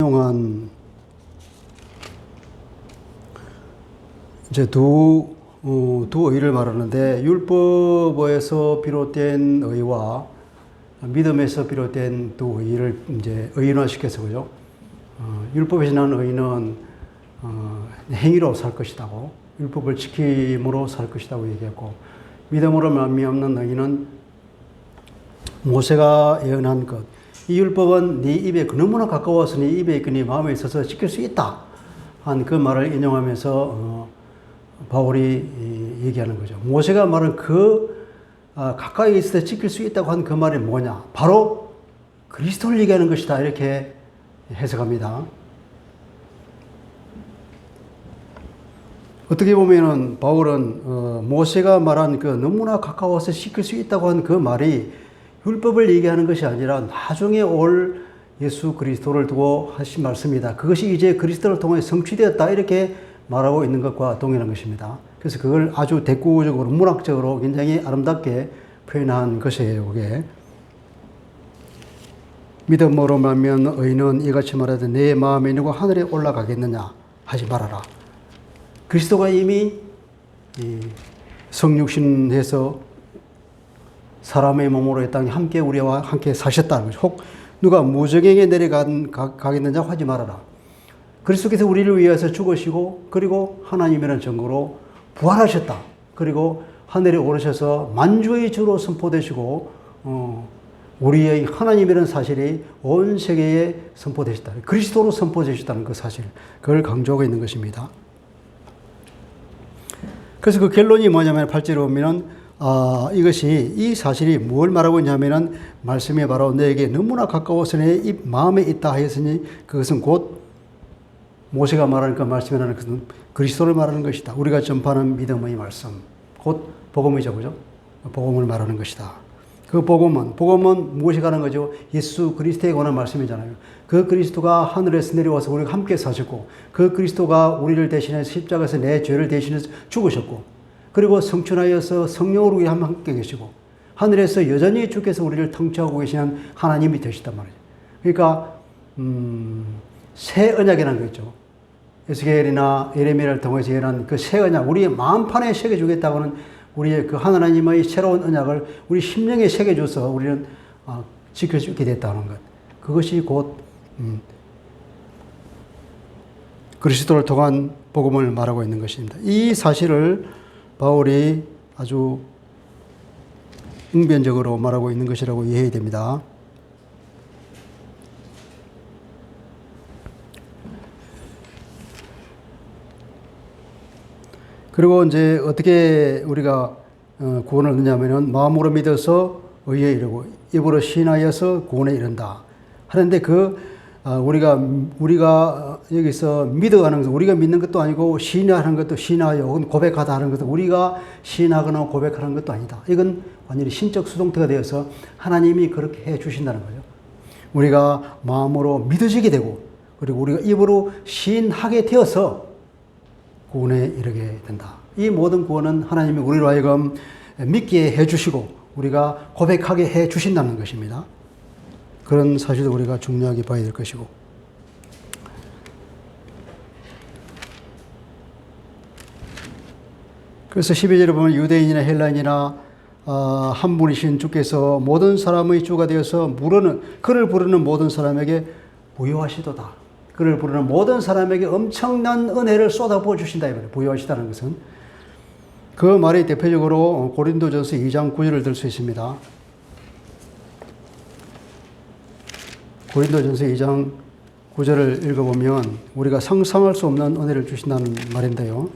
인용한 이제 두 의를 말하는데, 율법에서 비롯된 의와 믿음에서 비롯된 두 의를 이제 의인화시켜서, 그죠? 율법에서 난 의는 행위로 살 것이다고, 율법을 지킴으로 살 것이다고 얘기했고, 믿음으로 말미암는 의는 모세가 예언한 것, 이 율법은 네 입에 너무나 가까워서 네 입에 있고 네 마음에 있어서 지킬 수 있다 한 그 말을 인용하면서 바울이 얘기하는 거죠. 모세가 말한 가까이 있을 때 지킬 수 있다고 한 그 말이 뭐냐? 바로 그리스도를 얘기하는 것이다, 이렇게 해석합니다. 어떻게 보면은 바울은 모세가 말한 그 너무나 가까워서 지킬 수 있다고 한 그 말이 율법을 얘기하는 것이 아니라 나중에 올 예수 그리스도를 두고 하신 말씀이다. 그것이 이제 그리스도를 통해 성취되었다, 이렇게 말하고 있는 것과 동일한 것입니다. 그래서 그걸 아주 대구적으로 문학적으로 굉장히 아름답게 표현한 것이에요. 그게 믿음으로 말미암는 의인은 이같이 말하되 내 마음에 누가 하늘에 올라가겠느냐 하지 말아라. 그리스도가 이미 성육신해서 사람의 몸으로 이 땅에 함께 우리와 함께 사셨다는 거죠. 혹 누가 무저갱에 내려가겠느냐 하지 말아라. 그리스도께서 우리를 위해서 죽으시고, 그리고 하나님이라는 증거로 부활하셨다. 그리고 하늘에 오르셔서 만주의 주로 선포되시고, 우리의 하나님이라는 사실이 온 세계에 선포되셨다. 그리스도로 선포되셨다는 그 사실, 그걸 강조하고 있는 것입니다. 그래서 그 결론이 뭐냐면 8절에 보면은 이것이, 이 사실이 뭘 말하고 있냐면은, 말씀이 바로 너에게 너무나 가까워서 내 입 마음에 있다 하였으니 그것은 곧 모세가 말하는 그 말씀이라는 것은 그리스도를 말하는 것이다. 우리가 전파하는 믿음의 말씀, 곧 복음이죠, 그죠? 복음을 말하는 것이다. 그 복음은 무엇이 가는 거죠? 예수 그리스도에 관한 말씀이잖아요. 그 그리스도가 하늘에서 내려와서 우리가 함께 사셨고, 그 그리스도가 우리를 대신해서 십자가에서 내 죄를 대신해서 죽으셨고, 그리고 성춘하여서 성령으로 우리 함께 계시고, 하늘에서 여전히 주께서 우리를 통치하고 계시는 하나님이 되시단 말이에요. 그러니까 새 언약이라는 거 있죠. 에스겔이나 예레미야를 통해서 예언한 그 새 언약, 우리의 마음판에 새겨주겠다고는 우리의 그 하나님의 새로운 언약을 우리 심령에 새겨줘서 우리는 지킬 수 있게 됐다는 것. 그것이 곧 그리스도를 통한 복음을 말하고 있는 것입니다. 이 사실을 바울이 아주 응변적으로 말하고 있는 것이라고 이해해야 됩니다. 그리고 이제 어떻게 우리가 구원을 얻느냐면은, 마음으로 믿어서 의에 이르고 입으로 시인하여서 구원에 이른다 하는데, 우리가 여기서 믿어가는 것은 우리가 믿는 것도 아니고, 시인하는 것도 시인하여 혹은 고백하다 하는 것도 우리가 시인하거나 고백하는 것도 아니다. 이건 완전히 신적 수동태가 되어서 하나님이 그렇게 해 주신다는 거죠. 우리가 마음으로 믿어지게 되고, 그리고 우리가 입으로 시인하게 되어서 구원에 이르게 된다. 이 모든 구원은 하나님이 우리로 하여금 믿게 해 주시고 우리가 고백하게 해 주신다는 것입니다. 그런 사실도 우리가 중요하게 봐야 될 것이고, 그래서 12절에 보면 유대인이나 헬라인이나 한 분이신 주께서 모든 사람의 주가 되어서 그를 부르는 모든 사람에게 부여하시도다. 그를 부르는 모든 사람에게 엄청난 은혜를 쏟아부어 주신다. 부여하시다는 것은, 그 말이 대표적으로 고린도전서 2장 9절을 들 수 있습니다. 고린도전서 2장 9절을 읽어보면 우리가 상상할 수 없는 은혜를 주신다는 말인데요.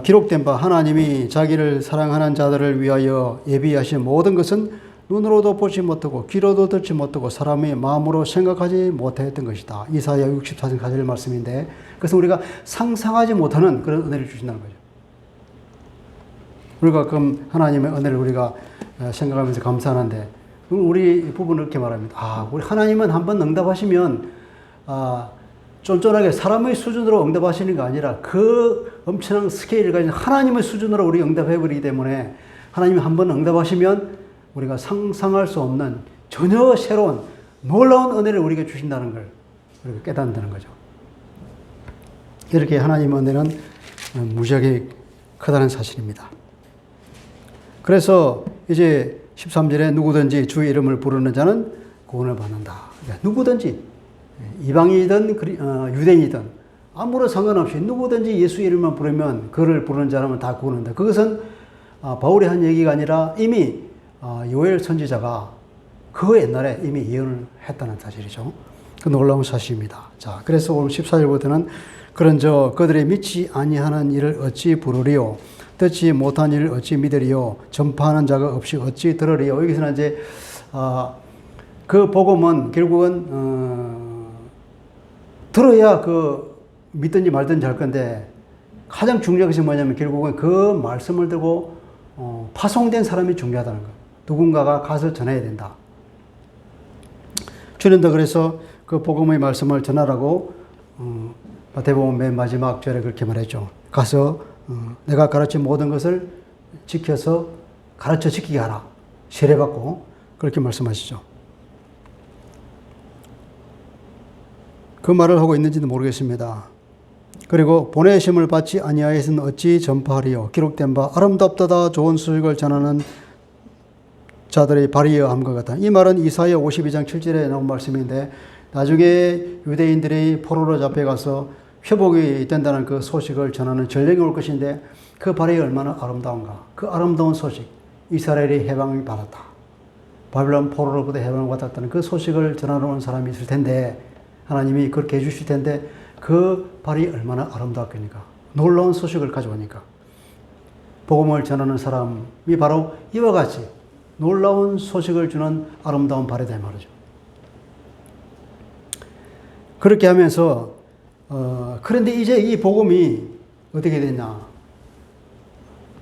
기록된 바 하나님이 자기를 사랑하는 자들을 위하여 예비하신 모든 것은 눈으로도 보지 못하고 귀로도 듣지 못하고 사람의 마음으로 생각하지 못했던 것이다. 이사야 64장 4절 말씀인데, 그래서 우리가 상상하지 못하는 그런 은혜를 주신다는 거죠. 우리가 가끔 하나님의 은혜를 우리가 생각하면서 감사하는데, 우리 부부는 이렇게 말합니다. 우리 하나님은 한번 응답하시면 쫀쫀하게 사람의 수준으로 응답하시는 게 아니라 그 엄청난 스케일을 가진 하나님의 수준으로 우리 응답해버리기 때문에, 하나님이 한번 응답하시면 우리가 상상할 수 없는 전혀 새로운 놀라운 은혜를 우리에게 주신다는 걸 그렇게 깨닫는다는 거죠. 이렇게 하나님 은혜는 무지하게 크다는 사실입니다. 그래서 이제 13절에 누구든지 주의 이름을 부르는 자는 구원을 받는다. 그러니까 누구든지 이방인이든 유대인이든 아무런 상관없이 누구든지 예수 이름만 부르면 그를 부르는 자라면 다 구원한다. 그것은 바울이 한 얘기가 아니라 이미 요엘 선지자가 그 옛날에 이미 예언을 했다는 사실이죠. 그 놀라운 사실입니다. 자, 그래서 오늘 14절부터는 그런저 그들의 믿지 아니하는 일을 어찌 부르리요? 듣지 못한 일을 어찌 믿으리요? 전파하는 자가 없이 어찌 들으리요? 여기서는 이제 그 복음은 결국은 들어야 그 믿든지 말든지 할 건데 가장 중요한 것이 뭐냐면 결국은 그 말씀을 듣고 파송된 사람이 중요하다는 거. 누군가가 가서 전해야 된다. 주님도 그래서 그 복음의 말씀을 전하라고 마태복음 맨 마지막 절에 그렇게 말했죠. 가서 내가 가르친 모든 것을 지켜서 가르쳐 지키게 하라. 세례받고 그렇게 말씀하시죠. 그 말을 하고 있는지도 모르겠습니다. 그리고 보내심을 받지 아니하였으면 어찌 전파하리요? 기록된 바 아름답도다 좋은 소식을 전하는 자들의 발이여 함과 같다. 이 말은 이사야 52장 7절에 나온 말씀인데 나중에 유대인들이 포로로 잡혀가서 회복이 된다는 그 소식을 전하는 전령이 올 것인데 그 발이 얼마나 아름다운가. 그 아름다운 소식, 이스라엘이 해방을 받았다. 바빌론 포로로부터 해방을 받았다는 그 소식을 전하러 온 사람이 있을 텐데 하나님이 그렇게 해주실 텐데 그 발이 얼마나 아름다웠겠니까. 놀라운 소식을 가져오니까. 복음을 전하는 사람이 바로 이와 같이 놀라운 소식을 주는 아름다운 발이다 말이죠. 그렇게 하면서 그런데 이제 이 복음이 어떻게 됐냐.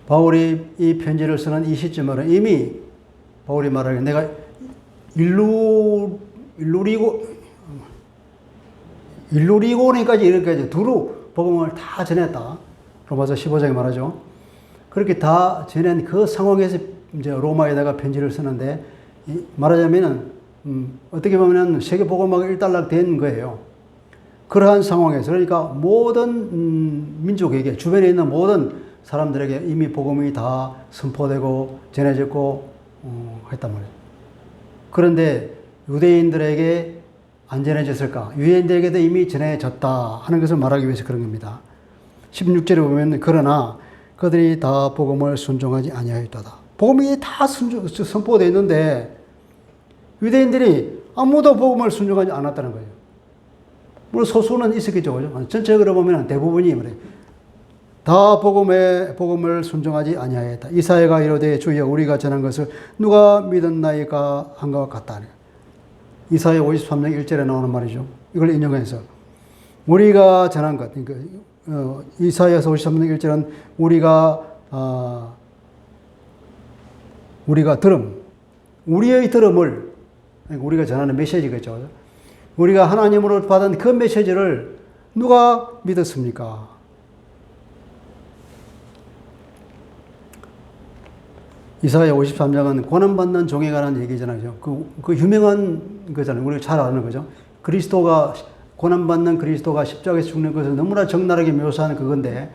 바울이 이 편지를 쓰는 이 시점에는 이미 바울이 말하기를 내가 일루리고니까지 이렇게까지 두루 복음을 다 전했다. 로마서 15장에 말하죠. 그렇게 다 전한 그 상황에서 이제 로마에다가 편지를 쓰는데 말하자면은 어떻게 보면은 세계 복음화가 일단락된 거예요. 그러한 상황에서 그러니까 모든 민족에게 주변에 있는 모든 사람들에게 이미 복음이 다 선포되고 전해졌고 했단 말이에요. 그런데 유대인들에게 안 전해졌을까? 유대인들에게도 이미 전해졌다 하는 것을 말하기 위해서 그런 겁니다. 16절에 보면 그러나 그들이 다 복음을 순종하지 아니하였다. 복음이 다 선포되어 있는데 유대인들이 아무도 복음을 순종하지 않았다는 거예요. 물론 소수는 있었겠죠. 그죠? 전체적으로 보면 대부분이 그래. 다 복음을 순종하지 아니하였다. 이사야가 이르되 주여 우리가 전한 것을 누가 믿었나이까 한 것 같다. 이사야 53장 1절에 나오는 말이죠. 이걸 인용해서 우리가 전한 것. 그러니까 이사야서 53장 1절은 우리가 들음, 우리의 들음을 우리가 전하는 메시지겠죠. 우리가 하나님으로 받은 그 메시지를 누가 믿었습니까? 이사야 53장은 고난받는 종에 관한 얘기잖아요. 그 유명한 거잖아요. 우리가 잘 아는 거죠. 고난받는 그리스도가 십자가에서 죽는 것을 너무나 적나라하게 묘사하는 그건데,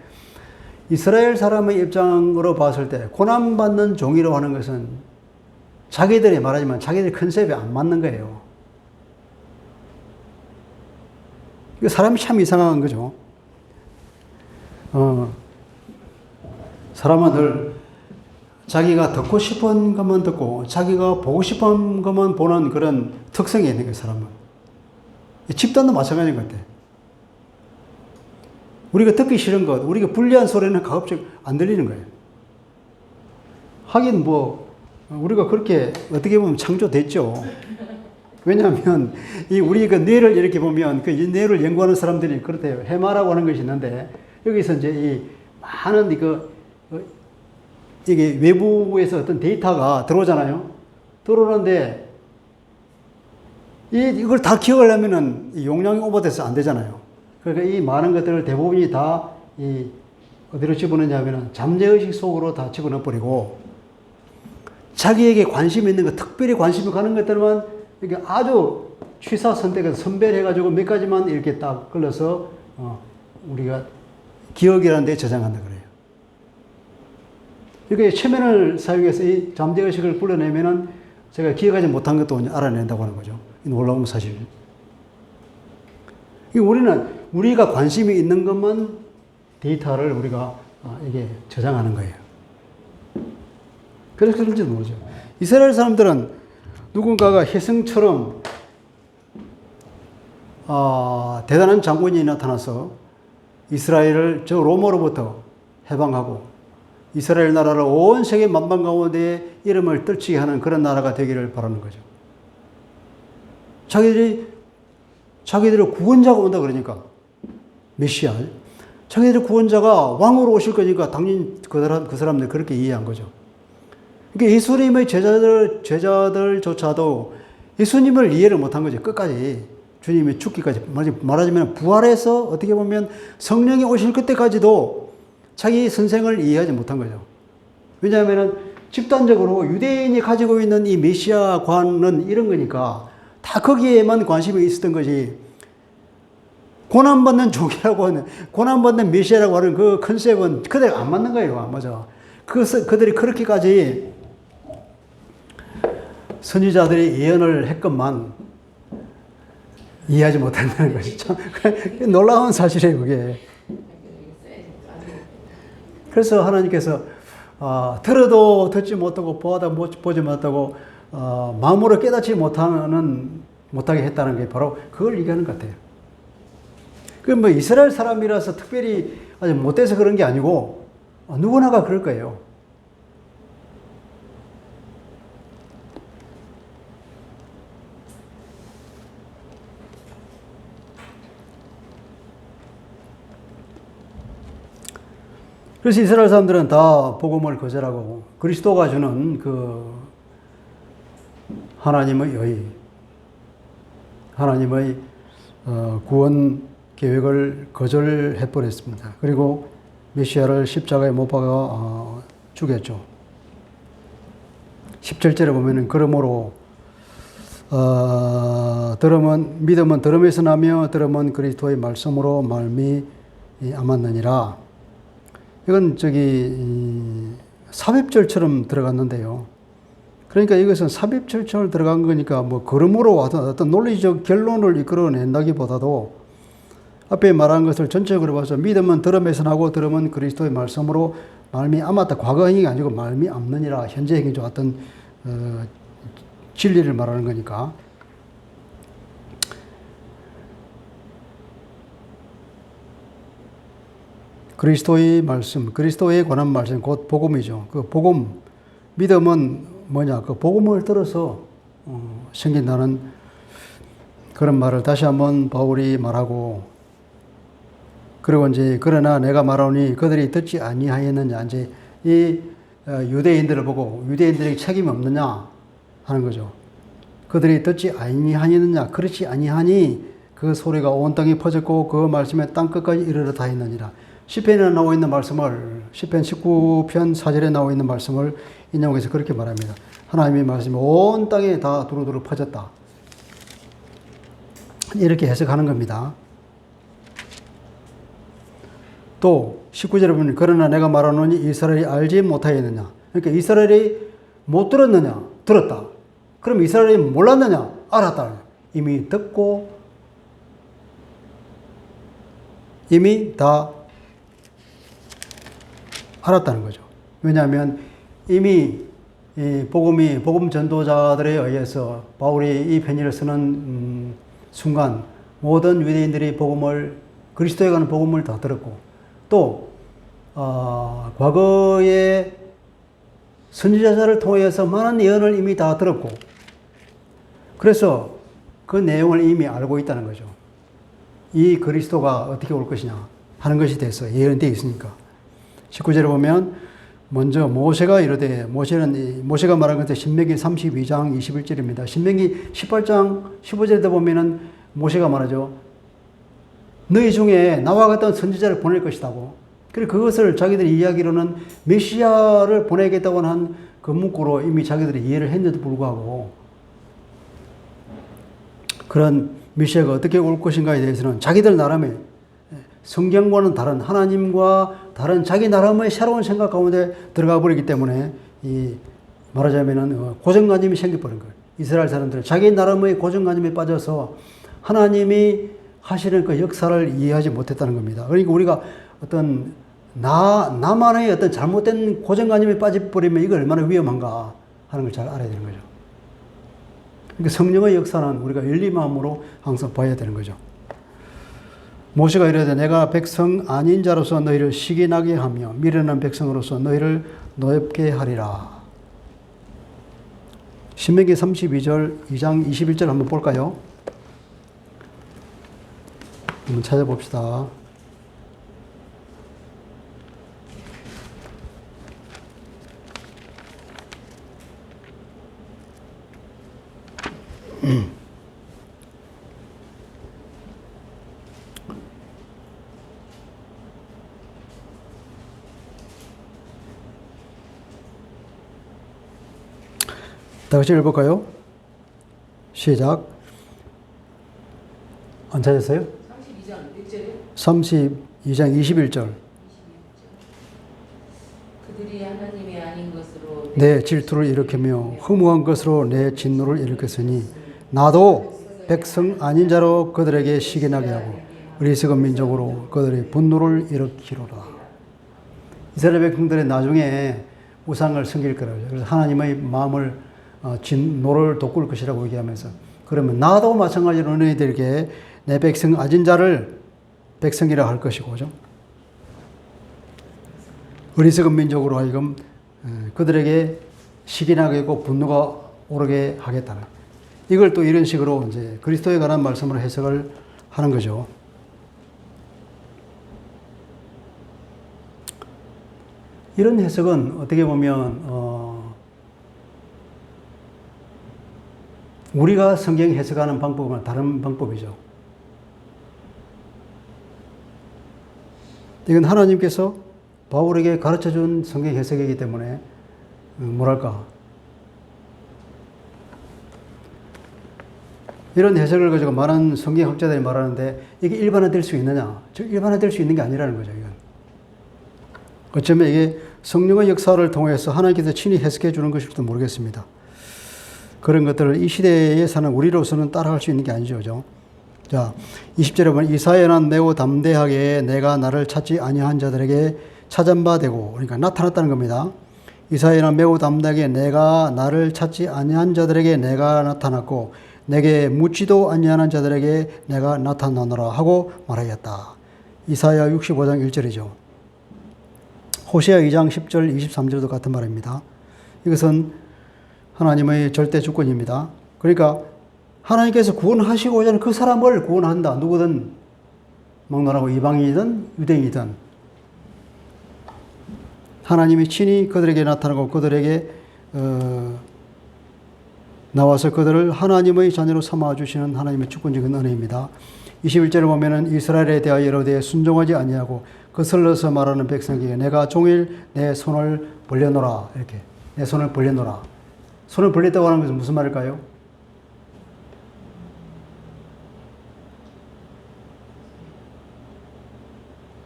이스라엘 사람의 입장으로 봤을 때 고난받는 종이라고 하는 것은 자기들이 말하지만 자기들 컨셉에 안 맞는 거예요. 사람이 참 이상한 거죠. 사람은 늘 자기가 듣고 싶은 것만 듣고 자기가 보고 싶은 것만 보는 그런 특성이 있는 거예요, 사람은. 집단도 마찬가지인 것 같아요. 우리가 듣기 싫은 것, 우리가 불리한 소리는 가급적 안 들리는 거예요. 하긴 우리가 그렇게 어떻게 보면 창조됐죠. 왜냐하면 우리 그 뇌를 이렇게 보면 그 뇌를 연구하는 사람들이 그렇대요. 해마라고 하는 것이 있는데 여기서 이제 이 많은 이게 외부에서 어떤 데이터가 들어오잖아요. 들어오는데 이걸 다 기억하려면은 용량이 오버돼서 안 되잖아요. 그러니까 이 많은 것들을 대부분이 다 어디로 집어넣냐면은 잠재의식 속으로 다 집어넣어버리고 자기에게 관심 있는 것, 특별히 관심이 가는 것들만 이게 아주 취사 선택해서 선별해가지고 몇 가지만 이렇게 딱 걸러서 우리가 기억이라는 데 저장한다 그래요. 이렇게 최면을 사용해서 이 잠재의식을 불러내면은 제가 기억하지 못한 것도 알아낸다고 하는 거죠. 이 놀라운 사실. 우리가 관심이 있는 것만 데이터를 우리가 이게 저장하는 거예요. 그래서 그런지도 모르죠. 이스라엘 사람들은 누군가가 혜성처럼 대단한 장군이 나타나서 이스라엘을 저 로마로부터 해방하고 이스라엘 나라를 온 세계 만방 가운데 이름을 떨치게 하는 그런 나라가 되기를 바라는 거죠. 자기들의 구원자가 온다 그러니까 메시아, 자기들의 구원자가 왕으로 오실 거니까 당연히 그 사람들 그렇게 이해한 거죠. 그러니까 예수님의 제자들조차도 예수님을 이해를 못한 거죠. 끝까지 주님이 죽기까지 말하자면 부활해서 어떻게 보면 성령이 오실 그때까지도 자기 선생을 이해하지 못한 거죠. 왜냐하면 집단적으로 유대인이 가지고 있는 이 메시아관은 이런 거니까 다 거기에만 관심이 있었던 것이 고난받는 종이라고 하는, 고난받는 메시아라고 하는 그 컨셉은 그대로 안 맞는 거예요. 안 맞아. 그들이 그렇게까지 선지자들이 예언을 했건만 이해하지 못한다는 것이 참 놀라운 사실이에요, 그게. 그래서 하나님께서 들어도 듣지 못하고 보지 못하고 마음으로 깨닫지 못하게 했다는 게 바로 그걸 얘기하는 것 같아요. 그 뭐 이스라엘 사람이라서 특별히 아주 못돼서 그런 게 아니고 누구나가 그럴 거예요. 그래서 이스라엘 사람들은 다 복음을 거절하고 그리스도가 주는 그 하나님의 구원 계획을 거절해 버렸습니다. 그리고 메시아를 십자가에 못 박아 죽였죠. 17절에 보면은 그러므로 믿음은 들음에서 나며 들음은 그리스도의 말씀으로 말미암았느니라. 이건 삽입절처럼 들어갔는데요. 그러니까 이것은 삽입절처럼 들어간 거니까 뭐 그러므로 어떤 논리적 결론을 이끌어낸다기보다도 앞에 말한 것을 전체적으로 봐서 믿음은 들음에서 나고 들음은 그리스도의 말씀으로 말미암았다. 과거 행위가 아니고 말미암느니라. 현재 행위죠. 어떤 진리를 말하는 거니까. 그리스도의 말씀, 그리스도에 관한 말씀, 곧 복음이죠. 그 복음, 믿음은 뭐냐? 그 복음을 들어서 생긴다는 그런 말을 다시 한번 바울이 말하고, 그리고 이제 그러나 내가 말하오니 그들이 듣지 아니하였느냐? 이제 이 유대인들을 보고 유대인들에게 책임이 없느냐 하는 거죠. 그들이 듣지 아니하였느냐? 그렇지 아니하니 그 소리가 온 땅에 퍼졌고 그 말씀에 땅 끝까지 이르러 다했느니라. 시편에 나와 있는 말씀을, 시편 19편 4절에 나와 있는 말씀을 인용해서 그렇게 말합니다. 하나님의 말씀이 온 땅에 다 두루두루 퍼졌다. 이렇게 해석하는 겁니다. 또 19절에 보면 그러나 내가 말하노니 이스라엘이 알지 못하였느냐. 그러니까 이스라엘이 못 들었느냐. 들었다. 그럼 이스라엘이 몰랐느냐. 알았다. 이미 듣고 이미 다 알았다는 거죠. 왜냐하면 이미 이 복음 전도자들에 의해서 바울이 이 편지를 쓰는 순간 모든 유대인들이 그리스도에 관한 복음을 다 들었고, 또 과거에 선지자들을 통해서 많은 예언을 이미 다 들었고, 그래서 그 내용을 이미 알고 있다는 거죠. 이 그리스도가 어떻게 올 것이냐 하는 것이 돼서 예언되어 있으니까. 19절에 보면 먼저 모세가 이르되, 모세가 말한 것은 신명기 32장 21절입니다. 신명기 18장 15절에 보면은 모세가 말하죠. 너희 중에 나와 같은 선지자를 보낼 것이다고. 그리고 그것을 자기들이 이야기로는 메시아를 보내겠다고 한 그 문구로 이미 자기들이 이해를 했는데도 불구하고 그런 메시아가 어떻게 올 것인가에 대해서는 자기들 나름의 성경과는 다른 하나님과 다른 자기 나름의 새로운 생각 가운데 들어가 버리기 때문에 이 말하자면은 고정관념이 생겨버린 거예요. 이스라엘 사람들은 자기 나름의 고정관념에 빠져서 하나님이 하시는 그 역사를 이해하지 못했다는 겁니다. 그러니까 우리가 어떤 나만의 어떤 잘못된 고정관념에 빠져버리면 이거 얼마나 위험한가 하는 걸 잘 알아야 되는 거죠. 그러니까 성령의 역사는 우리가 열린 마음으로 항상 봐야 되는 거죠. 모세가 이르되 내가 백성 아닌 자로서 너희를 시기나게 하며 미련한 백성으로서 너희를 노엽게 하리라. 신명기 32절 2장 21절 한번 볼까요? 한번 찾아봅시다. 다 같이 읽어볼까요? 시작. 안 찾았어요? 32장 21절. 그들이 하나님이 아닌 것으로 내 질투를 일으키며 허무한 것으로 내 진노를 일으켰으니 나도 백성 아닌 자로 그들에게 시기나게 하고 어리석은 민족으로 그들의 분노를 일으키로라. 이스라엘 백성들이 나중에 우상을 섬길 거라고. 그래서 하나님의 마음을 진노를 돋굴 것이라고 얘기하면서 그러면 나도 마찬가지로 너희들에게 내 백성 아닌 자를 백성이라 할 것이고, 그죠? 어리석은 민족으로 하여금 그들에게 시기나게 하고 분노가 오르게 하겠다는. 이걸 또 이런 식으로 이제 그리스도에 관한 말씀으로 해석을 하는 거죠. 이런 해석은 어떻게 보면 우리가 성경 해석하는 방법은 다른 방법이죠. 이건 하나님께서 바울에게 가르쳐준 성경 해석이기 때문에 뭐랄까 이런 해석을 가지고 많은 성경학자들이 말하는데 이게 일반화될 수 있느냐? 즉 일반화될 수 있는 게 아니라는 거죠. 이건 어쩌면 이게 성령의 역사를 통해서 하나님께서 친히 해석해 주는 것일지도 모르겠습니다. 그런 것들을 이 시대에 사는 우리로서는 따라할 수 있는 게 아니죠. 그죠? 자, 20절에 보면 이사야는 매우 담대하게 내가 나를 찾지 아니한 자들에게 찾은 바 되고, 그러니까 나타났다는 겁니다. 이사야는 매우 담대하게 내가 나를 찾지 아니한 자들에게 내가 나타났고 내게 묻지도 아니하는 자들에게 내가 나타나노라 하고 말하였다. 이사야 65장 1절이죠. 호세아 2장 10절 23절도 같은 말입니다. 이것은 하나님의 절대 주권입니다. 그러니까 하나님께서 구원하시고자 하는 그 사람을 구원한다. 누구든 막론하고 이방인이든 유대인이든 하나님이 친히 그들에게 나타나고 그들에게 나와서 그들을 하나님의 자녀로 삼아주시는 하나님의 주권적인 은혜입니다. 21절을 보면은 이스라엘에 대하여 여러대에 순종하지 아니하고 거슬러서 말하는 백성에게 내가 종일 내 손을 벌려놓으라. 이렇게 내 손을 벌려놓으라. 손을 벌렸다고 하는 것은 무슨 말일까요?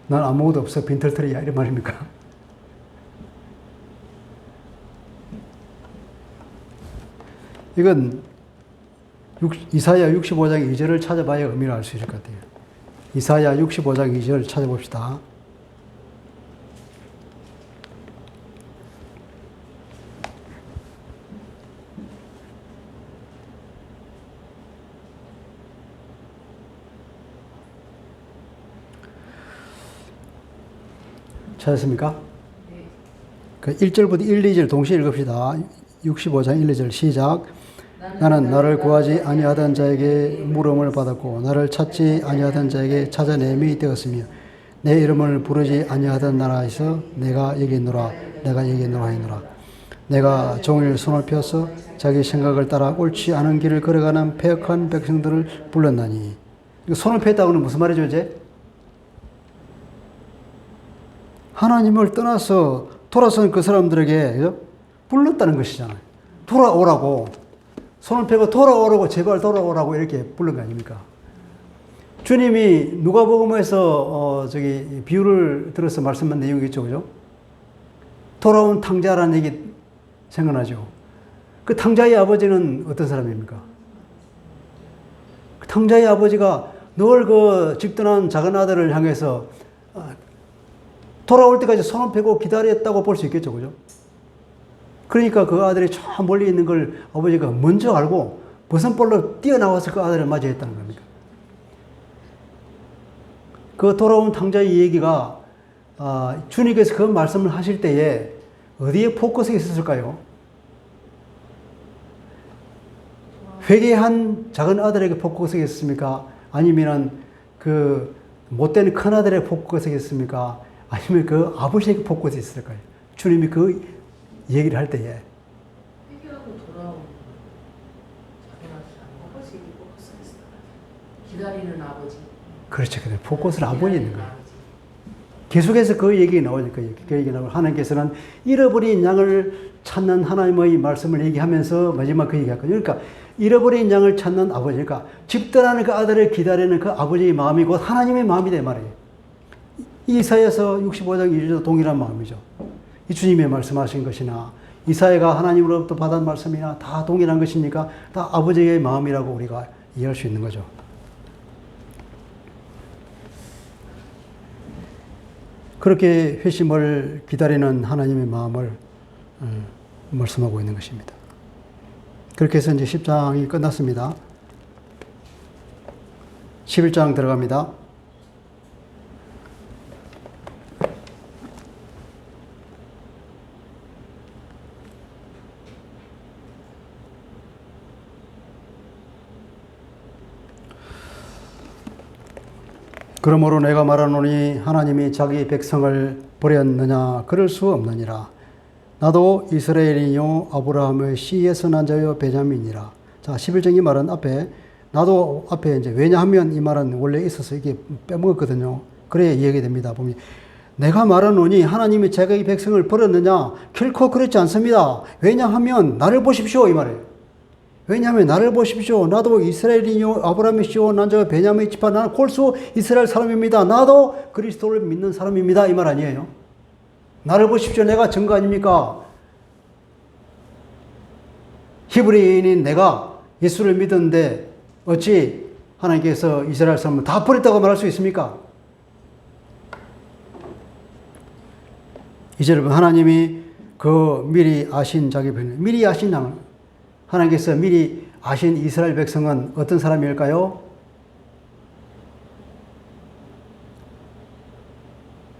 난 아무것도 없어 빈털털이야 이런 말입니까? 이건 이사야 65장 2절을 찾아봐야 의미를 알 수 있을 것 같아요. 이사야 65장 2절 찾아봅시다. 찾았습니까? 네. 그 1절부터 1, 2절 동시에 읽읍시다. 65장 1, 2절 시작. 나는 나를 구하지 아니하던 자에게 물음을 받았고 나를 찾지 아니하던 자에게 찾아냄이 되었으며 내 이름을 부르지 아니하던 나라에서 내가 여기 있노라 내가 여기 있노라 하노라. 내가 종일 손을 펴서 자기 생각을 따라 옳지 않은 길을 걸어가는 패역한 백성들을 불렀나니. 손을 폈다고는 무슨 말이죠 이제? 하나님을 떠나서 돌아선 그 사람들에게 불렀다는 것이잖아요. 돌아오라고 손을 펴고 돌아오라고, 제발 돌아오라고 이렇게 부른 거 아닙니까? 주님이 누가복음에서 비유를 들어서 말씀한 내용이 있죠, 그죠? 돌아온 탕자라는 얘기 생각나죠? 그 탕자의 아버지는 어떤 사람입니까? 그 탕자의 아버지가 늘 그 집떠난 작은 아들을 향해서 돌아올 때까지 손을 펴고 기다렸다고 볼 수 있겠죠, 그죠? 그러니까 그 아들이 저 멀리 있는 걸 아버지가 먼저 알고 버선볼로 뛰어나와서 그 아들을 맞이했다는 겁니다. 그 돌아온 탕자의 얘기가 주님께서 그 말씀을 하실 때에 어디에 포커스가 있었을까요? 회개한 작은 아들에게 포커스가 있었습니까? 아니면 그 못된 큰 아들에게 포커스가 있었습니까? 아니면 그 아버지에게 포커스가 있었을까요? 주님이 그 얘기를 할 때에 회개하고 돌아온 아버지에게 포커스가 있어. 기다리는 아버지. 그렇죠. 포커스는 아버지에 있는 거예요. 계속해서 그 얘기 나오니까 그 얘기 나오고 하나님께서는 잃어버린 양을 찾는 하나님의 말씀을 얘기하면서 마지막 그 얘기할 거예요. 그러니까 잃어버린 양을 찾는 아버지, 그러니까 집떠나는 그 아들을 기다리는 그 아버지의 마음이 곧 하나님의 마음이다 말이에요. 이사야서 65장 1절도 동일한 마음이죠. 이 주님의 말씀하신 것이나 이사야가 하나님으로부터 받은 말씀이나 다 동일한 것이니까 다 아버지의 마음이라고 우리가 이해할 수 있는 거죠. 그렇게 회심을 기다리는 하나님의 마음을 말씀하고 있는 것입니다. 그렇게 해서 이제 10장이 끝났습니다. 11장 들어갑니다. 그러므로 내가 말하노니 하나님이 자기 백성을 버렸느냐? 그럴 수 없느니라. 나도 이스라엘이요 아브라함의 씨에서 난 자요 베냐민이라. 자, 11장 이 말은 나도 앞에 이제 왜냐하면 이 말은 원래 있어서 이게 빼먹었거든요. 그래야 이해가 됩니다. 보면 내가 말하노니 하나님이 자기 백성을 버렸느냐? 결코 그렇지 않습니다. 왜냐하면 나를 보십시오 이 말이에요. 왜냐하면 나를 보십시오. 나도 이스라엘이요 아브라함의 씨요 난 자요 베냐민의 지파 나는 골수 이스라엘 사람입니다. 나도 그리스도를 믿는 사람입니다. 이 말 아니에요. 나를 보십시오. 내가 증거 아닙니까? 히브리인인 내가 예수를 믿었는데 어찌 하나님께서 이스라엘 사람을 다 버렸다고 말할 수 있습니까? 이제 여러분 하나님이 그 미리 아신 자기 백성, 미리 아신 양, 하나님께서 미리 아신 이스라엘 백성은 어떤 사람일까요?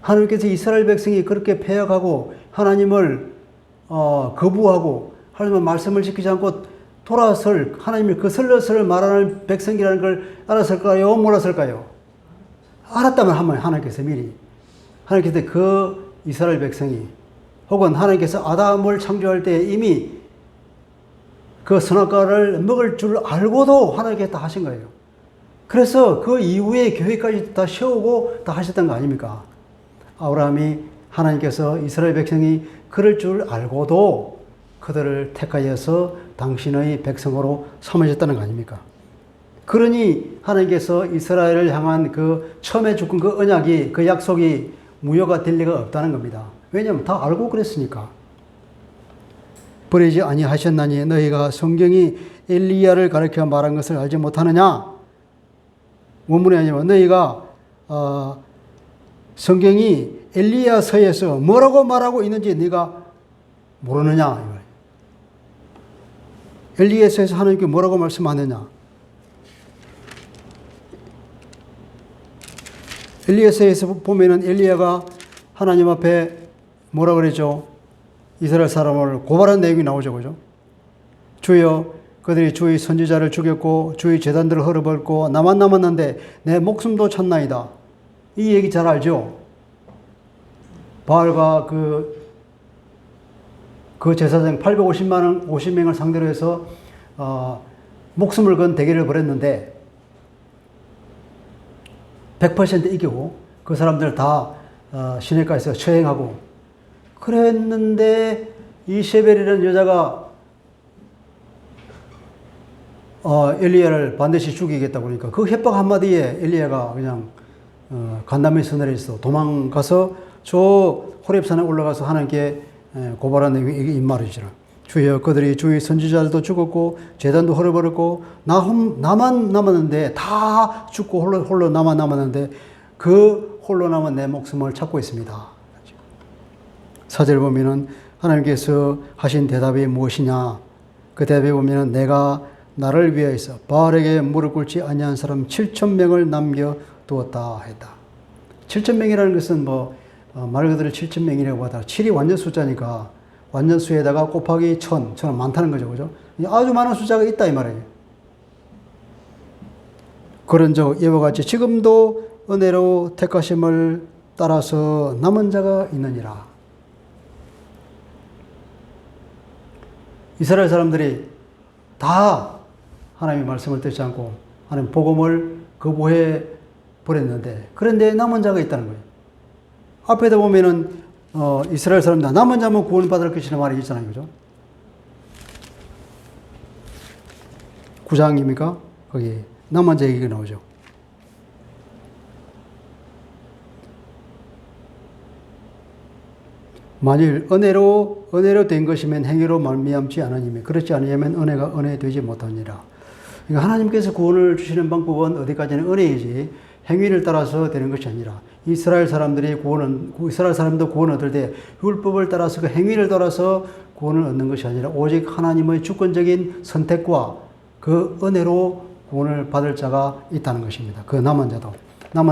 하나님께서 이스라엘 백성이 그렇게 패역하고 하나님을 거부하고 하나님의 말씀을 지키지 않고 돌아설 하나님의 거슬러설 말하는 백성이라는 걸 알았을까요? 몰랐을까요? 알았다면 하나님께서 미리 하나님께서 그 이스라엘 백성이 혹은 하나님께서 아담을 창조할 때 이미 그 선악과를 먹을 줄 알고도 하나님께서 다 하신 거예요. 그래서 그 이후에 교회까지 다 세우고 다 하셨던 거 아닙니까? 아브라함이 하나님께서 이스라엘 백성이 그럴 줄 알고도 그들을 택하여서 당신의 백성으로 삼으셨다는 거 아닙니까? 그러니 하나님께서 이스라엘을 향한 그 처음에 주신 그 언약이 그 약속이 무효가 될 리가 없다는 겁니다. 왜냐하면 다 알고 그랬으니까. 버리지 아니하셨나니 너희가 성경이 엘리야를 가르쳐 말한 것을 알지 못하느냐? 원문이 아니면 너희가 성경이 엘리야서에서 뭐라고 말하고 있는지 네가 모르느냐? 엘리야서에서 하나님께 뭐라고 말씀하느냐? 엘리야서에서 보면은 엘리야가 하나님 앞에 뭐라 그랬죠? 이스라엘 사람을 고발한 내용이 나오죠, 그죠? 주여, 그들이 주의 선지자를 죽였고 주의 제단들을 헐어버렸고 나만 남았는데 내 목숨도 쳤나이다. 이 얘기 잘 알죠? 바알과 그 제사장 850명을 상대로 해서 목숨을 건 대결을 벌였는데 100% 이기고 그 사람들 다 시내가에서 처형하고 그랬는데 이세벨이라는 여자가 엘리야를 반드시 죽이겠다고 그러니까 그 협박 한마디에 엘리야가 그냥 간담회 서늘에서 도망가서 저 호렙산에 올라가서 하나님께 고발하는 이 말이죠. 주여 그들이 주의 선지자들도 죽었고 제단도 헐어버렸고 나만 남았는데 다 죽고 홀로 나만 남았는데 그 홀로 남은 내 목숨을 찾고 있습니다. 4절 보면은 하나님께서 하신 대답이 무엇이냐? 그 대답에 보면은 내가 나를 위하여서 바알에게 무릎 꿇지 아니한 사람 7,000명을 남겨두었다 했다. 7,000명이라는 것은 말 그대로 7,000명이라고 하다. 7이 완전 숫자니까 완전 수에다가 곱하기 1,000은 많다는 거죠. 그죠? 아주 많은 숫자가 있다 이 말이에요. 그런즉 이와 같이 지금도 은혜로 택하심을 따라서 남은 자가 있느니라. 이스라엘 사람들이 다 하나님의 말씀을 듣지 않고 하나님 복음을 거부해 버렸는데 그런데 남은 자가 있다는 거예요. 앞에다 보면은 이스라엘 사람들 남은 자면 구원받을 것이라는 말이 있잖아요. 그죠? 9장입니까? 거기 남은 자 얘기가 나오죠. 만일 은혜로 된 것이면 행위로 말미암지 않으니 그렇지 않으면 은혜가 은혜 되지 못하니라. 그러니까 하나님께서 구원을 주시는 방법은 어디까지는 은혜이지 행위를 따라서 되는 것이 아니라 이스라엘 사람도 구원 얻을 때 율법을 따라서 그 행위를 따라서 구원을 얻는 것이 아니라 오직 하나님의 주권적인 선택과 그 은혜로 구원을 받을 자가 있다는 것입니다. 그 남은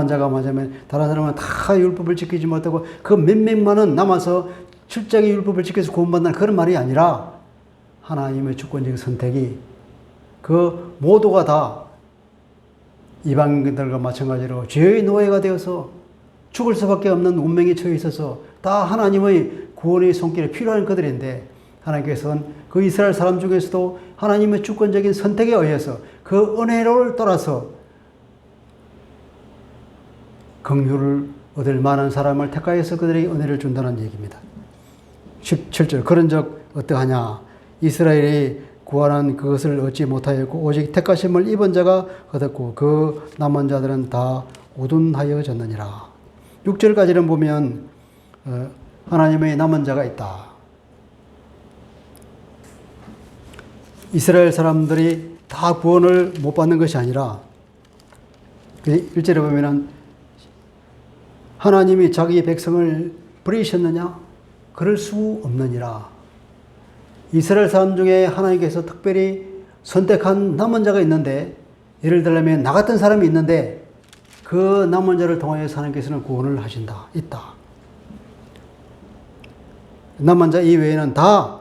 자가 맞으면 다른 사람은 다 율법을 지키지 못하고 그 몇몇만은 남아서 실제의 율법을 지켜서 구원받는 그런 말이 아니라 하나님의 주권적인 선택이 그 모두가 다 이방인들과 마찬가지로 죄의 노예가 되어서 죽을 수밖에 없는 운명에 처해 있어서 다 하나님의 구원의 손길에 필요한 그들인데 하나님께서는 그 이스라엘 사람 중에서도 하나님의 주권적인 선택에 의해서 그 은혜를 따라서 긍휼을 얻을 만한 사람을 택하여서 그들에게 은혜를 준다는 얘기입니다. 17절 그런즉 어떠하냐 이스라엘이 구하는 그것을 얻지 못하였고 오직 택하심을 입은 자가 얻었고 그 남은 자들은 다 우둔하여졌느니라. 6절까지는 보면 하나님의 남은 자가 있다. 이스라엘 사람들이 다 구원을 못 받는 것이 아니라 1절에 보면은 하나님이 자기 백성을 버리셨느냐? 그럴 수 없느니라. 이스라엘 사람 중에 하나님께서 특별히 선택한 남은 자가 있는데 예를 들면 나 같은 사람이 있는데 그 남은 자를 통하여서 하나님께서는 구원을 하신다. 있다. 남은 자 이외에는 다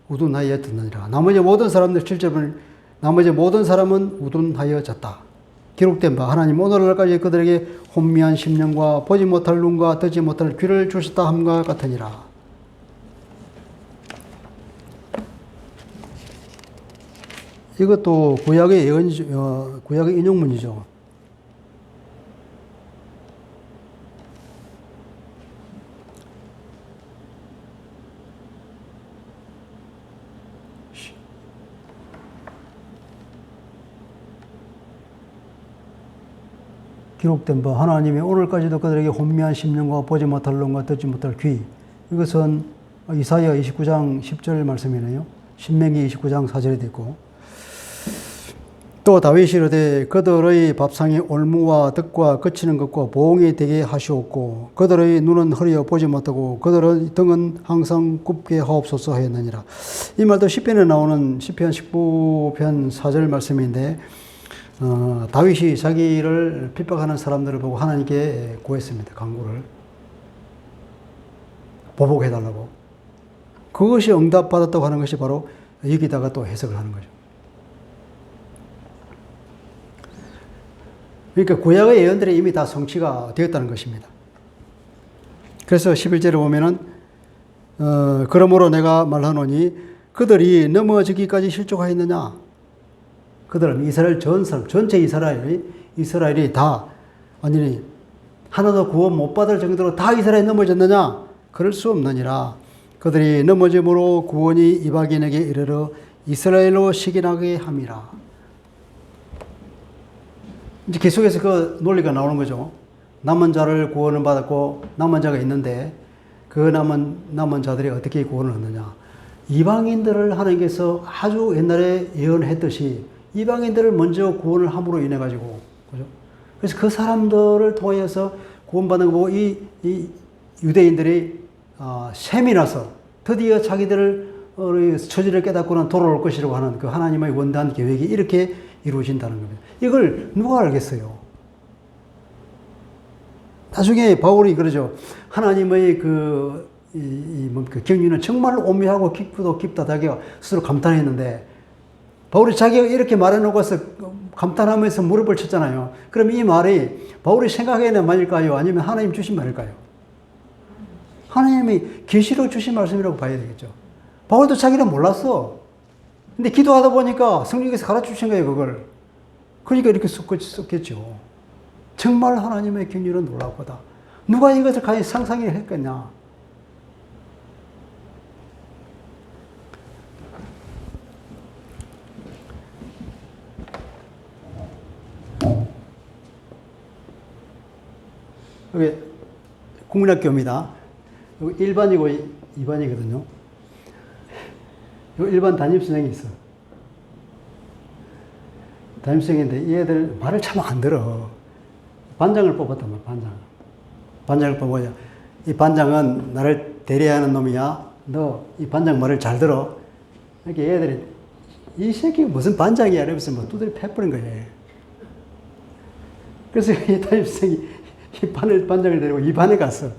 우둔하여 듣느니라. 나머지 모든 사람들 7절은 나머지 모든 사람은 우둔하여졌다. 기록된 바 하나님 오늘날까지 그들에게 혼미한 심령과 보지 못할 눈과 듣지 못할 귀를 주셨다 함과 같으니라. 이것도 구약의 예언이죠. 구약의 인용문이죠. 기록된 바 하나님이 오늘까지도 그들에게 혼미한 심령과 보지 못할 눈과 듣지 못할 귀. 이것은 이사야 29장 10절 말씀이네요. 신명기 29장 4절에 있고 또 다윗이 이르되 그들의 밥상이 올무와 덕과 거치는 것과 보응이 되게 하시옵고 그들의 눈은 흐려 보지 못하고 그들의 등은 항상 굽게 하옵소서 하였느니라. 이 말도 시편에 나오는 시편 19편 4절 말씀인데 다윗이 자기를 핍박하는 사람들을 보고 하나님께 구했습니다. 간구를 보복해달라고. 그것이 응답받았다고 하는 것이 바로 여기다가 또 해석을 하는 거죠. 그러니까 구약의 예언들이 이미 다 성취가 되었다는 것입니다. 그래서 11절에 보면은 그러므로 내가 말하노니 그들이 넘어지기까지 실족하였느냐. 그들은 이스라엘 전체 이스라엘이 다 완전히 하나도 구원 못 받을 정도로 다 이스라엘이 넘어졌느냐. 그럴 수 없느니라. 그들이 넘어짐으로 구원이 이방인에게 이르러 이스라엘로 식인하게 함이라. 이제 계속해서 그 논리가 나오는 거죠. 남은 자를 구원을 받았고 남은 자가 있는데 그 남은 자들이 어떻게 구원을 얻느냐. 이방인들을 하나님께서 아주 옛날에 예언했듯이 이방인들을 먼저 구원을 함으로 인해 가지고, 그죠? 그래서 그 사람들을 통해서 구원받는 거 보고 이 유대인들이 셈이 나서 드디어 자기들을 처지를 깨닫고는 돌아올 것이라고 하는 그 하나님의 원대한 계획이 이렇게 이루어진다는 겁니다. 이걸 누가 알겠어요? 나중에 바울이 그러죠. 하나님의 그 경륜은 정말 오묘하고 깊고도 깊다. 자기가 스스로 감탄했는데, 바울이 자기가 이렇게 말해놓고서 감탄하면서 무릎을 쳤잖아요. 그럼 이 말이 바울이 생각해낸 말일까요? 아니면 하나님 주신 말일까요? 하나님이 계시로 주신 말씀이라고 봐야 되겠죠. 바울도 자기는 몰랐어. 근데 기도하다 보니까 성령께서 가르쳐 주신 거예요, 그걸. 그러니까 이렇게 썼겠죠. 정말 하나님의 경륜은 놀랍다. 누가 이것을 과연 상상했겠냐? 여기 국민학교입니다. 여기 1반이고 2반이거든요. 여기 1반 담임선생이 있어. 담임선생인데 이 애들 말을 참 안 들어. 반장을 뽑았단 말이야, 반장. 반장을 뽑아야. 이 반장은 나를 대리하는 놈이야. 너 이 반장 말을 잘 들어. 이렇게 애들이 이 새끼가 무슨 반장이야 이러면서 뭐 두드려 패버린 거예요. 그래서 이 담임선생이 이 반장을 데리고 이 반에 갔어.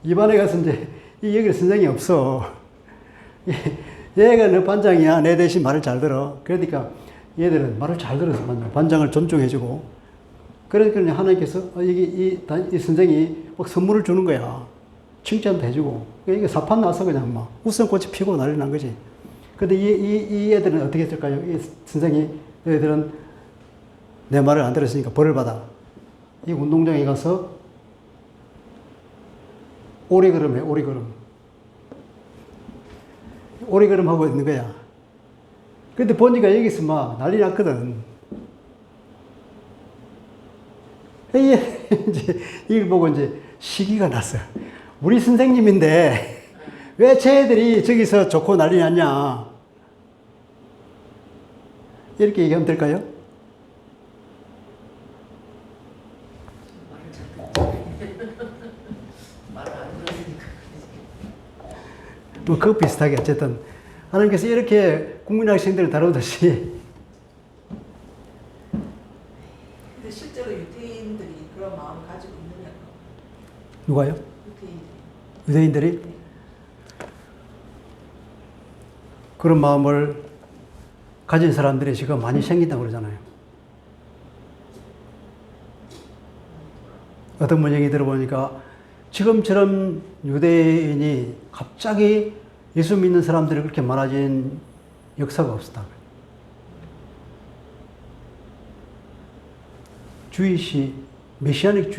이 반에 가서 이제 여기 선생이 없어. 얘가 너 반장이야. 내 대신 말을 잘 들어. 그러니까 얘들은 말을 잘 들어서 반장을 존중해주고. 그러니까 하나님께서 이 선생이 막 선물을 주는 거야. 칭찬도 해주고. 이게 사판 나서 그냥 막 웃음꽃이 피고 난리 난 거지. 근데 이 애들은 어떻게 했을까요? 이 선생이, 얘들은 내 말을 안 들었으니까 벌을 받아. 이 운동장에 가서 오리걸음 해, 오리걸음. 오리걸음 하고 있는 거야. 근데 보니까 여기서 막 난리 났거든. 이제 이걸 보고 이제 시기가 났어. 우리 선생님인데 왜 쟤들이 저기서 좋고 난리 났냐. 이렇게 얘기하면 될까요? 뭐, 그거 비슷하게 어쨌든 하나님께서 이렇게 국민학생들을 다루듯이. 근데 실제로 유대인들이 그런 마음을 가지고 있느냐고. 누가요? 유대인들이. 유대인들이? 그런 마음을 가진 사람들이 지금 많이 생긴다고 그러잖아요. 어떤 분 얘기 들어보니까 지금처럼 유대인이 갑자기 예수 믿는 사람들이 그렇게 많아진 역사가 없었다. 주이시, 메시아닉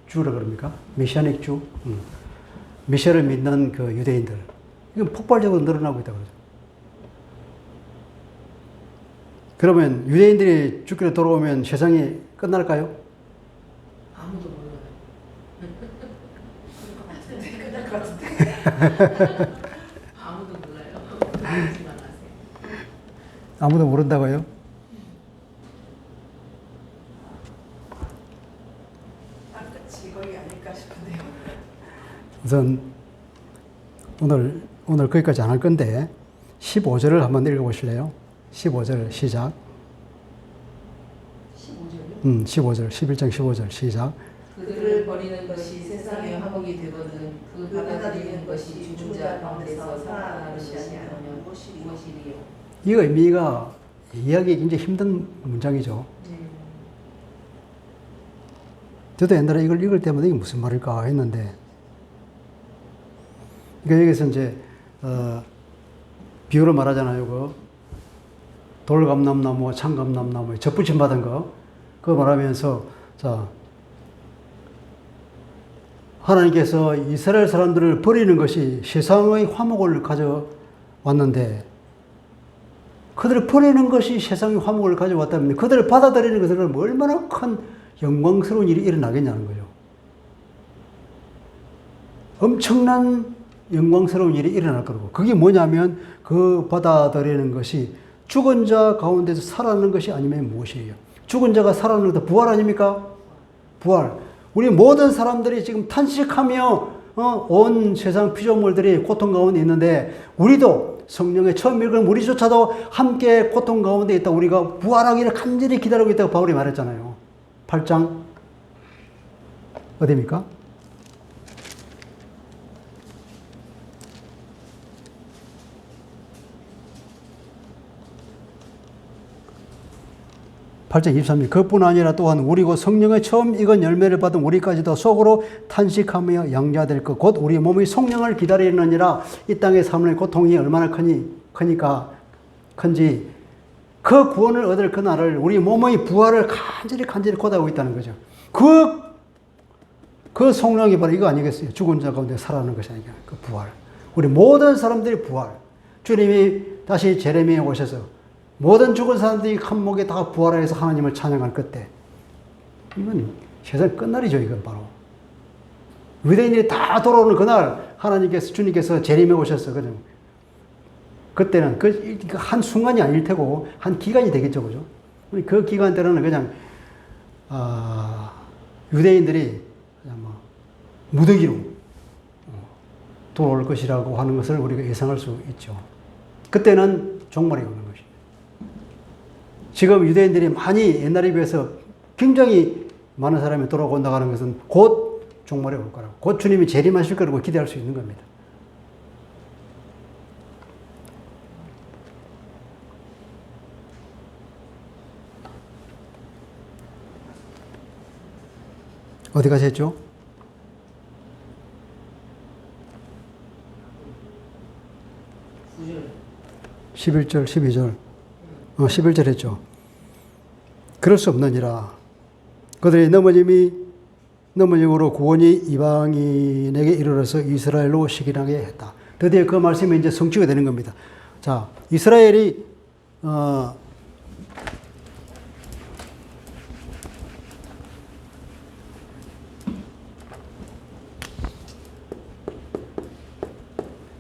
주라 그럽니까? 메시아닉 주? 메시아를 믿는 그 유대인들. 이건 폭발적으로 늘어나고 있다고 그러죠. 그러면 유대인들이 주께로 돌아오면 세상이 끝날까요? 아무도 몰라요. 끝날 것 같은데. 아무도 몰라요. 알지만 하세요. 아무도 모른다고요? 끝이 거의 아닐까 싶은데요. 우선 오늘 거기까지 안 할 건데 15절을 한번 읽어보실래요? 15절 시작. 15절이요? 15절, 11장 15절 시작. 그들을 버리는 것이 세상의 화목이 되거든 그 받아들이는 것이 죽은 자 가운데서 살아나는 것이 아니하면 무엇이리요? 이 의미가 이해하기 굉장히 힘든 문장이죠. 저도 옛날에 이걸 읽을 때마다 이게 무슨 말일까 했는데, 그러니까 여기서 이제 비유로 말하잖아요. 돌감람나무와 참감람나무에 접붙임 받은 거, 그거 말하면서, 자, 하나님께서 이스라엘 사람들을 버리는 것이 세상의 화목을 가져왔는데, 그들을 버리는 것이 세상의 화목을 가져왔다면 그들을 받아들이는 것은 얼마나 큰 영광스러운 일이 일어나겠냐는 거죠. 엄청난 영광스러운 일이 일어날 거고, 그게 뭐냐면 그 받아들이는 것이 죽은 자 가운데서 살아나는 것이 아니면 무엇이에요? 죽은 자가 살아나는 것도 부활 아닙니까? 부활. 우리 모든 사람들이 지금 탄식하며 온 세상 피조물들이 고통 가운데 있는데, 우리도 성령의 처음 읽은 우리조차도 함께 고통 가운데 있다. 우리가 부활하기를 간절히 기다리고 있다고 바울이 말했잖아요. 8장 어디입니까? 8장 23절. 그뿐 아니라 또한 우리 곧 성령의 처음 익은 열매를 받은 우리까지도 속으로 탄식하며 양자될 것 곧 우리 몸이 성령을 기다리느니라. 이 땅의 삶의 고통이 얼마나 크니까 큰지 그 구원을 얻을 그날을 우리 몸의 부활을 간절히 고대하고 있다는 거죠. 그 성령이 바로 이거 아니겠어요? 죽은 자 가운데 살아나는 것이 아니라 그 부활. 우리 모든 사람들이 부활. 주님이 다시 제레미야에 오셔서 모든 죽은 사람들이 한 목에 다 부활해서 하나님을 찬양할 그때, 이건 세상 끝날이죠. 이건 바로 유대인들이 다 돌아오는 그날 주님께서 제림에 오셨어. 그때는 그 한 순간이 아닐 테고 한 기간이 되겠죠, 그죠? 그 기간 때는 그냥 유대인들이 그냥 무더기로 돌아올 것이라고 하는 것을 우리가 예상할 수 있죠. 그때는 종말이 오는 것이. 지금 유대인들이 많이 옛날에 비해서 굉장히 많은 사람이 돌아온다고 하는 것은 곧 종말이 올 거라고, 곧 주님이 재림하실 거라고 기대할 수 있는 겁니다. 어디까지 했죠? 11절, 12절. 11절 했죠. 그럴 수 없느니라. 그들의 넘어짐으로 구원이 이방인에게 이르러서 이스라엘로 식인하게 했다. 드디어 그 말씀이 이제 성취가 되는 겁니다. 자, 이스라엘이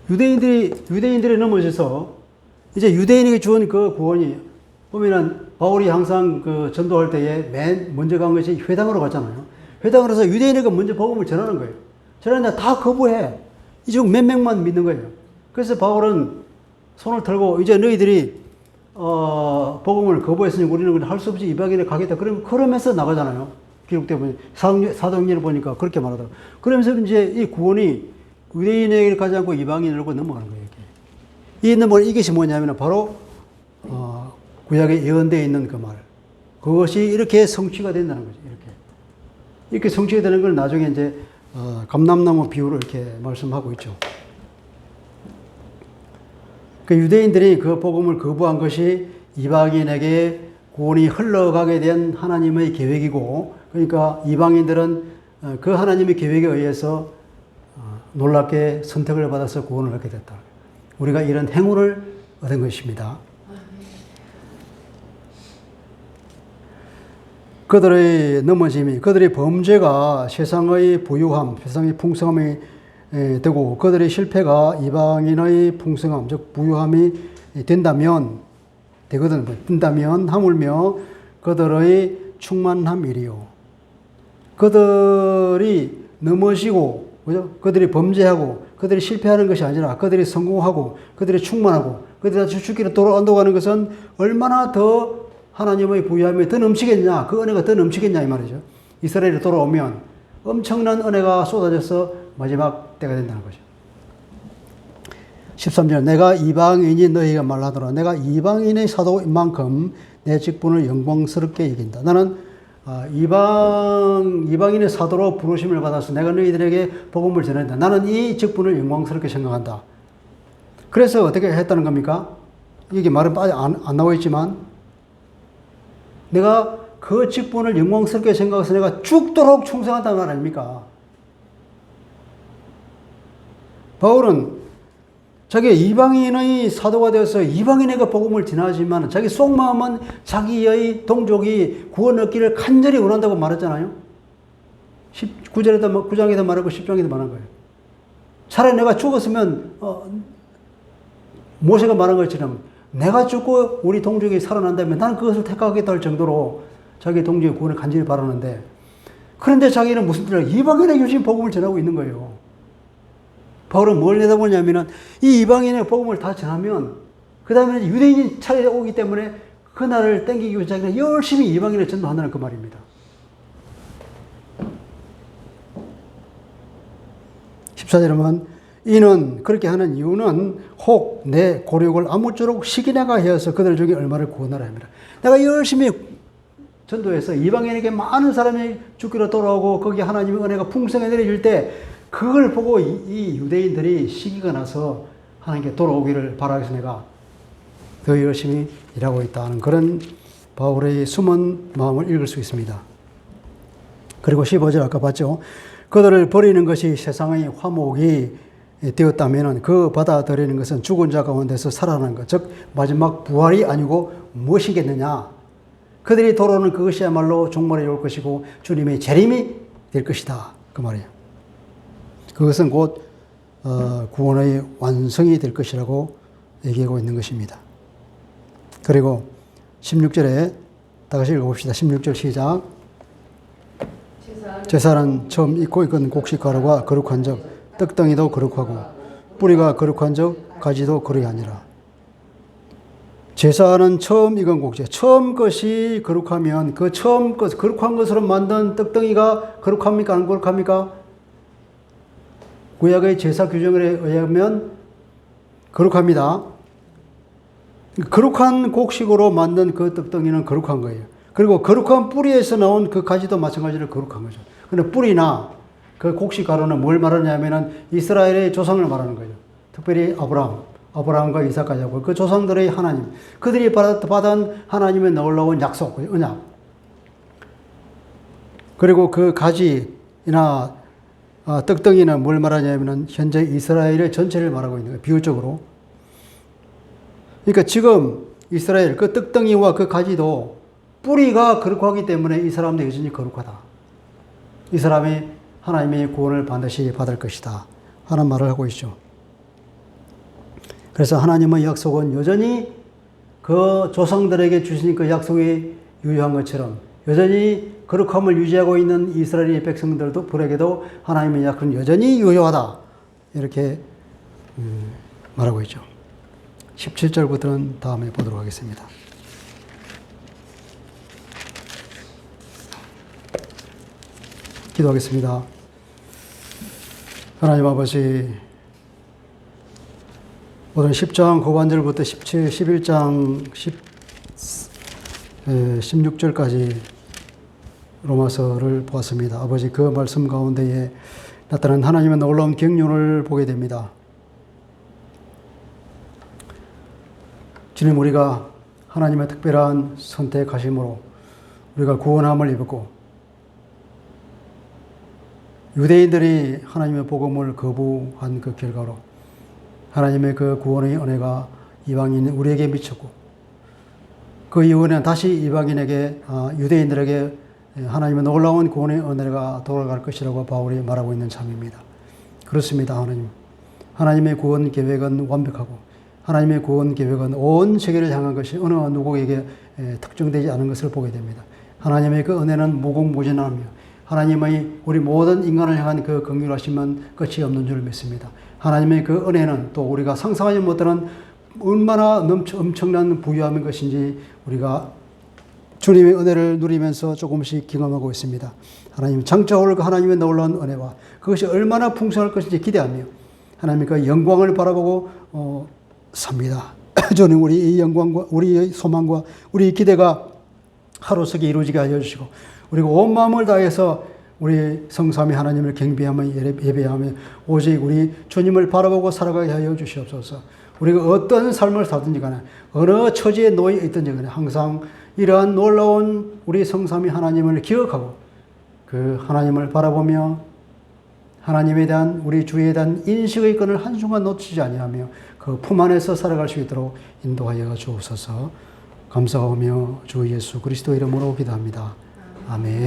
유대인들이 넘어져서 이제 유대인에게 주은 그 구원이, 보면은 바울이 항상 그 전도할 때에 맨 먼저 간 것이 회당으로 갔잖아요. 회당으로 가서 유대인에게 먼저 복음을 전하는 거예요. 전하는데 다 거부해. 이제 몇 명만 믿는 거예요. 그래서 바울은 손을 털고 이제 너희들이 복음을 거부했으니 우리는 할 수 없이 이방인에 가겠다. 그러면서 나가잖아요. 기록돼 보니 사도행전을 보니까 그렇게 말하더라고요. 그러면서 이제 이 구원이 유대인에게 가지 않고 이방인으로 넘어가는 거예요. 이것이 뭐냐면 바로 구약에 예언되어 있는 그 말. 그것이 이렇게 성취가 된다는 거죠. 이렇게 성취가 되는 걸 나중에 이제 감람나무 비유로 이렇게 말씀하고 있죠. 그 유대인들이 그 복음을 거부한 것이 이방인에게 구원이 흘러가게 된 하나님의 계획이고, 그러니까 이방인들은 그 하나님의 계획에 의해서 놀랍게 선택을 받아서 구원을 얻게 됐다. 우리가 이런 행운을 얻은 것입니다. 그들의 넘어짐이, 그들의 범죄가 세상의 부유함, 세상의 풍성함이 되고, 그들의 실패가 이방인의 풍성함, 즉 부유함이 된다면, 하물며 그들의 충만함이리요. 그들이 넘어지고, 그죠? 그들이 범죄하고, 그들이 실패하는 것이 아니라 그들이 성공하고, 그들이 충만하고, 그들이 다시 죽기로 돌아온다고 하는 것은 얼마나 더 하나님의 부유함이 더 넘치겠냐, 그 은혜가 더 넘치겠냐 이 말이죠. 이스라엘이 돌아오면 엄청난 은혜가 쏟아져서 마지막 때가 된다는 거죠. 13절, 내가 이방인이 너희에게 말하더라. 내가 이방인의 사도인 만큼 내 직분을 영광스럽게 이긴다. 나는 이방인의 사도로 부르심을 받아서 내가 너희들에게 복음을 전한다. 나는 이 직분을 영광스럽게 생각한다. 그래서 어떻게 했다는 겁니까? 이게 말은 안 나와 있지만, 내가 그 직분을 영광스럽게 생각해서 내가 죽도록 충성한다는 말 아닙니까? 바울은 자기 이방인의 사도가 되어서 이방인에게 복음을 전하지만 자기 속마음은 자기의 동족이 구원 얻기를 간절히 원한다고 말했잖아요. 9장에도 말하고 10장에도 말한 거예요. 차라리 내가 죽었으면 모세가 말한 것처럼 내가 죽고 우리 동족이 살아난다면 나는 그것을 택하겠다 할 정도로 자기 동족의 구원을 간절히 바라는데, 그런데 자기는 무슨 뜻을 이방인에게 열심히 복음을 전하고 있는 거예요. 바울은 뭘 내다보냐면은 이 이방인의 복음을 다 전하면 그 다음에 유대인이 찾아오기 때문에 그 날을 땡기기 위해서 자기는 열심히 이방인을 전도한다는 그 말입니다. 14절에 보면 이는 그렇게 하는 이유는 혹 내 고력을 아무쪼록 시기나가 하여서 그들 중에 얼마를 구원하라 합니다. 내가 열심히 전도해서 이방인에게 많은 사람이 죽기로 돌아오고 거기 하나님의 은혜가 풍성히 내려질 때 그걸 보고 이 유대인들이 시기가 나서 하나님께 돌아오기를 바라기 위해서 내가 더 열심히 일하고 있다는 그런 바울의 숨은 마음을 읽을 수 있습니다. 그리고 15절 아까 봤죠. 그들을 버리는 것이 세상의 화목이 되었다면 그 받아들이는 것은 죽은 자 가운데서 살아나는 것, 즉 마지막 부활이 아니고 무엇이겠느냐. 그들이 돌아오는 그것이야말로 종말에 올 것이고 주님의 재림이 될 것이다. 그 말이에요. 그것은 곧 구원의 완성이 될 것이라고 얘기하고 있는 것입니다. 그리고 16절에 다시 읽어봅시다. 16절 시작. 제사는 처음 익고 익은 곡식가루가 거룩한 적 떡덩이도 거룩하고 뿌리가 거룩한 적 가지도 거룩이 아니라. 제사는 처음 익은 곡식, 처음 것이 거룩하면 그 처음 것, 거룩한 것으로 만든 떡덩이가 거룩합니까? 안 거룩합니까? 구약의 제사 규정에 의하면 거룩합니다. 거룩한 곡식으로 만든 그 떡덩이는 거룩한 거예요. 그리고 거룩한 뿌리에서 나온 그 가지도 마찬가지로 거룩한 거죠. 근데 뿌리나 그 곡식 가루는 뭘 말하냐면은 이스라엘의 조상을 말하는 거예요. 특별히 아브라함과 이삭까지 하고 그 조상들의 하나님, 그들이 받은 하나님의 놀라운 약속, 언약. 그리고 그 가지나 떡덩이는 뭘 말하냐면은 현재 이스라엘의 전체를 말하고 있는 거예요. 비유적으로. 그러니까 지금 이스라엘 그 떡덩이와 그 가지도 뿌리가 거룩하기 때문에 이 사람도 여전히 거룩하다. 이 사람이 하나님의 구원을 반드시 받을 것이다 하는 말을 하고 있죠. 그래서 하나님의 약속은 여전히 그 조상들에게 주신 그 약속이 유효한 것처럼 여전히 거룩함을 유지하고 있는 이스라엘의 백성들도 불에게도 하나님의 약속은 여전히 유효하다. 이렇게 말하고 있죠. 17절부터는 다음에 보도록 하겠습니다. 기도하겠습니다. 하나님 아버지, 오늘 10장 후반절부터 11장 16절까지 로마서를 보았습니다. 아버지, 그 말씀 가운데에 나타난 하나님의 놀라운 경륜을 보게 됩니다. 주님, 우리가 하나님의 특별한 선택하심으로 우리가 구원함을 입었고 유대인들이 하나님의 복음을 거부한 그 결과로 하나님의 그 구원의 은혜가 이방인 우리에게 미쳤고 그 이후에는 다시 이방인에게 유대인들에게 하나님의 놀라운 구원의 은혜가 돌아갈 것이라고 바울이 말하고 있는 참입니다. 그렇습니다. 하나님의 구원 계획은 완벽하고 하나님의 구원 계획은 온 세계를 향한 것이 어느 누구에게 특정되지 않은 것을 보게 됩니다. 하나님의 그 은혜는 무궁무진하며 하나님의 우리 모든 인간을 향한 그 긍휼하심은 끝이 없는 줄 믿습니다. 하나님의 그 은혜는 또 우리가 상상하지 못하는 얼마나 엄청난 부유함인 것인지 우리가 주님의 은혜를 누리면서 조금씩 경험하고 있습니다. 하나님 장차 올 하나님의 놀라운 은혜와 그것이 얼마나 풍성할 것인지 기대하며 하나님의 그 영광을 바라보고 삽니다. 주님, 우리 이 영광과 우리의 소망과 우리 기대가 하루속에 이루어지게 하여 주시고 우리가 온 마음을 다해서 우리 성삼위 하나님을 경배하며 예배하며 오직 우리 주님을 바라보고 살아가게 하여 주시옵소서. 우리가 어떤 삶을 살든지 간에 어느 처지에 놓여 있든지 간에 항상 이러한 놀라운 우리 성삼위 하나님을 기억하고 그 하나님을 바라보며 하나님에 대한 우리 주에 대한 인식의 끈을 한순간 놓치지 아니하며 그 그 품 안에서 살아갈 수 있도록 인도하여 주옵소서. 감사하며 주 예수 그리스도 이름으로 기도합니다. 아멘.